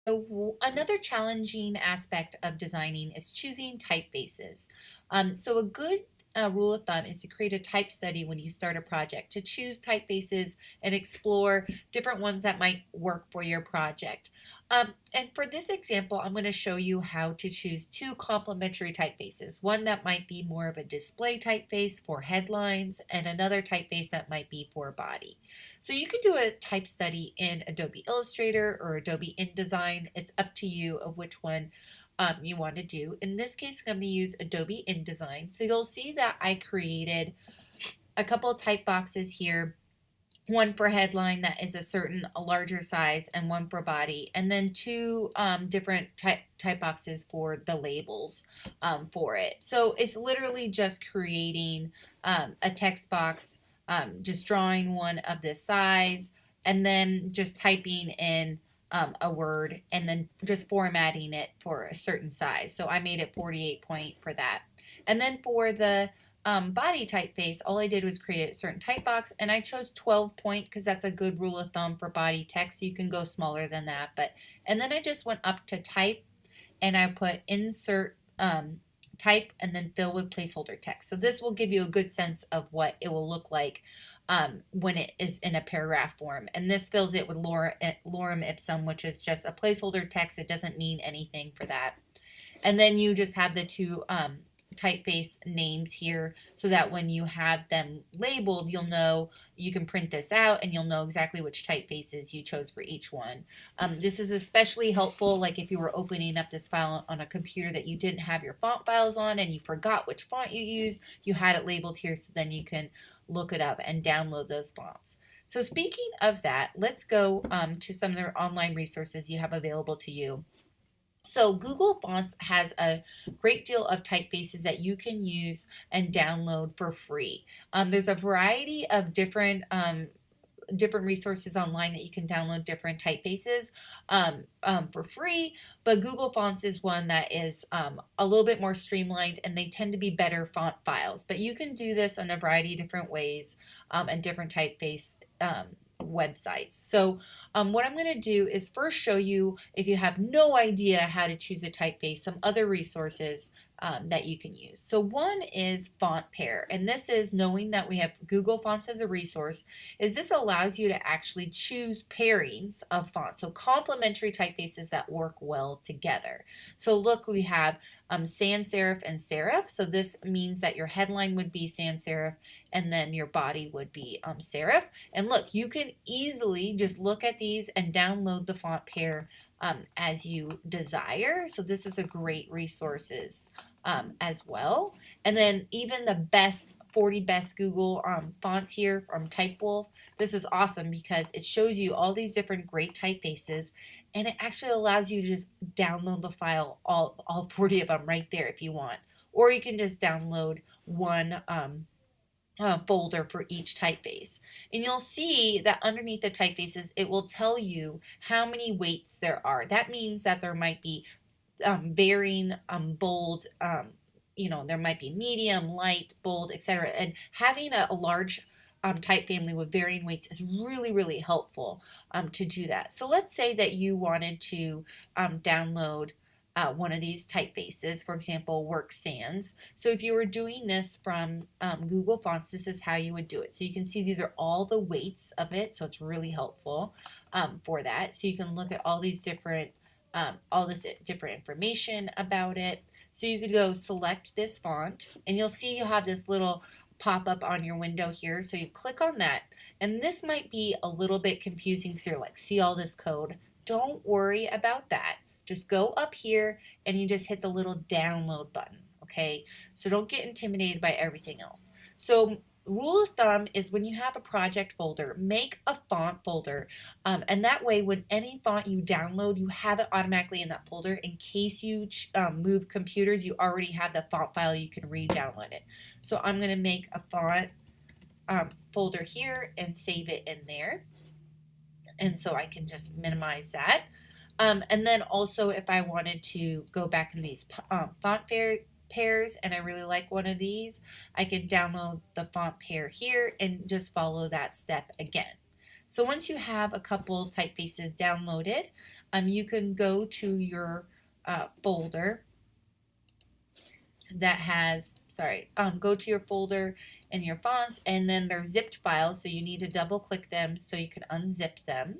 So another challenging aspect of designing is choosing typefaces. So a good rule of thumb is to create a type study when you start a project to choose typefaces and explore different ones that might work for your project. And for this example, I'm going to show you how to choose two complementary typefaces. One that might be more of a display typeface for headlines and another typeface that might be for body. So you can do a type study in Adobe Illustrator or Adobe InDesign. It's up to you of which one you want to do. In this case, I'm going to use Adobe InDesign. So you'll see that I created a couple of type boxes here, one for headline that is a larger size and one for body, and then two different type boxes for the labels for it. So it's literally just creating a text box, just drawing one of this size, and then just typing in a word and then just formatting it for a certain size. So I made it 48 point for that. And then for the body typeface, all I did was create a certain type box, and I chose 12 point because that's a good rule of thumb for body text. You can go smaller than that, and then I just went up to type, and I put insert type, and then fill with placeholder text. So this will give you a good sense of what it will look like when it is in a paragraph form. And this fills it with lorem ipsum, which is just a placeholder text. It doesn't mean anything for that. And then you just have the two typeface names here so that when you have them labeled, you'll know you can print this out and you'll know exactly which typefaces you chose for each one. This is especially helpful like if you were opening up this file on a computer that you didn't have your font files on and you forgot which font you used, you had it labeled here so then you can look it up and download those fonts. So speaking of that, let's go to some of their online resources you have available to you. So Google Fonts has a great deal of typefaces that you can use and download for free. There's a variety of different resources online that you can download different typefaces for free, but Google Fonts is one that is a little bit more streamlined and they tend to be better font files. But you can do this in a variety of different ways and different typeface websites. So what I'm going to do is first show you, if you have no idea how to choose a typeface, some other resources that you can use. So one is Font Pair, and this is knowing that we have Google Fonts as a resource, is this allows you to actually choose pairings of fonts, so complementary typefaces that work well together. So look, we have sans serif and serif, so this means that your headline would be sans serif and then your body would be serif. And look, you can easily just look at these and download the font pair as you desire. So this is a great resources as well. And then even the best 40 best Google fonts here from Typewolf. This is awesome because it shows you all these different great typefaces and it actually allows you to just download the file, all 40 of them right there if you want. Or you can just download one folder for each typeface. And you'll see that underneath the typefaces, it will tell you how many weights there are. That means that there might be varying bold, there might be medium, light, bold, etc. And having a large type family with varying weights is really, really helpful to do that. So let's say that you wanted to download one of these typefaces, for example, Work Sans. So if you were doing this from Google Fonts, this is how you would do it. So you can see these are all the weights of it, so it's really helpful for that. So you can look at all these different, all this different information about it. So you could go select this font, and you'll see you have this little pop-up on your window here. So you click on that, and this might be a little bit confusing because you're like, see all this code. Don't worry about that. Just go up here and you just hit the little download button, okay? So don't get intimidated by everything else. So rule of thumb is when you have a project folder, make a font folder, and that way when any font you download, you have it automatically in that folder. In case you move computers, you already have the font file, you can re-download it. So I'm gonna make a font folder here and save it in there. And so I can just minimize that. And then also if I wanted to go back in these font pairs and I really like one of these, I can download the font pair here and just follow that step again. So once you have a couple typefaces downloaded, you can go to your folder that has, go to your folder and your fonts, and then they're zipped files, so you need to double click them so you can unzip them.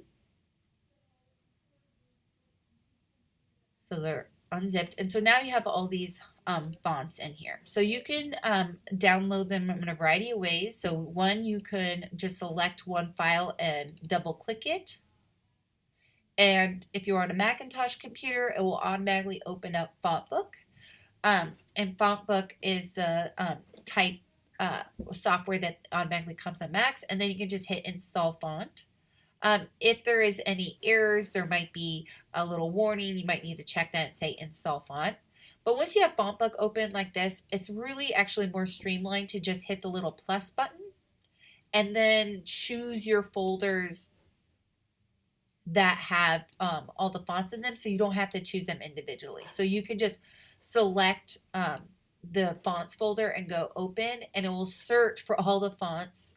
So they're unzipped, and so now you have all these fonts in here. So you can download them in a variety of ways. So one, you can just select one file and double click it. And if you're on a Macintosh computer, it will automatically open up FontBook. And FontBook is the type software that automatically comes on Macs, and then you can just hit install font. If there is any errors, there might be a little warning. You might need to check that and say install font. But once you have FontBook open like this, it's really actually more streamlined to just hit the little plus button and then choose your folders that have all the fonts in them, so you don't have to choose them individually. So you can just select the fonts folder and go open, and it will search for all the fonts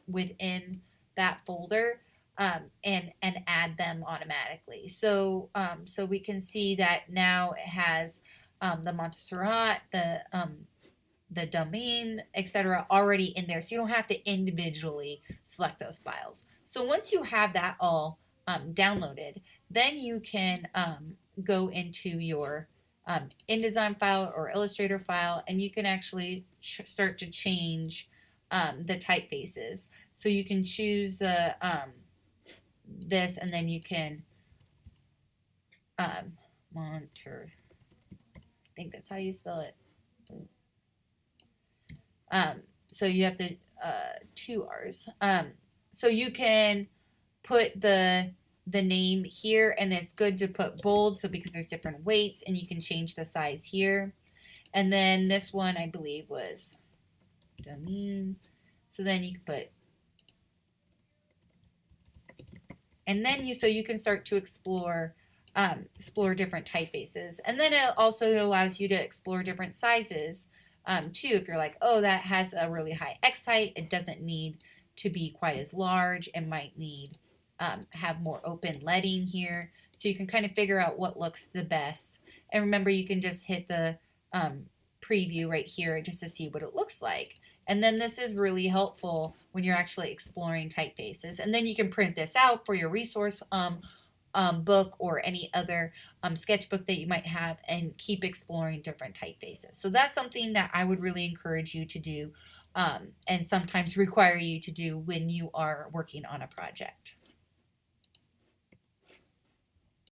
within that folder and add them automatically. So so we can see that now it has the Montserrat, the domain, etc. already in there, so you don't have to individually select those files. So once you have that all downloaded, then you can go into your InDesign file or Illustrator file, and you can actually start to change the typefaces. So you can choose this, and then you can monitor. I think that's how you spell it. So you have the two R's. So you can put the name here, and it's good to put bold, so because there's different weights, and you can change the size here. And then this one I believe was domain, so then you can put, and then you can start to explore different typefaces. And then it also allows you to explore different sizes too. If you're like, oh, that has a really high X height, it doesn't need to be quite as large, it might need have more open leading here, so you can kind of figure out what looks the best. And remember, you can just hit the preview right here just to see what it looks like. And then this is really helpful when you're actually exploring typefaces. And then you can print this out for your resource book or any other sketchbook that you might have, and keep exploring different typefaces. So that's something that I would really encourage you to do and sometimes require you to do when you are working on a project.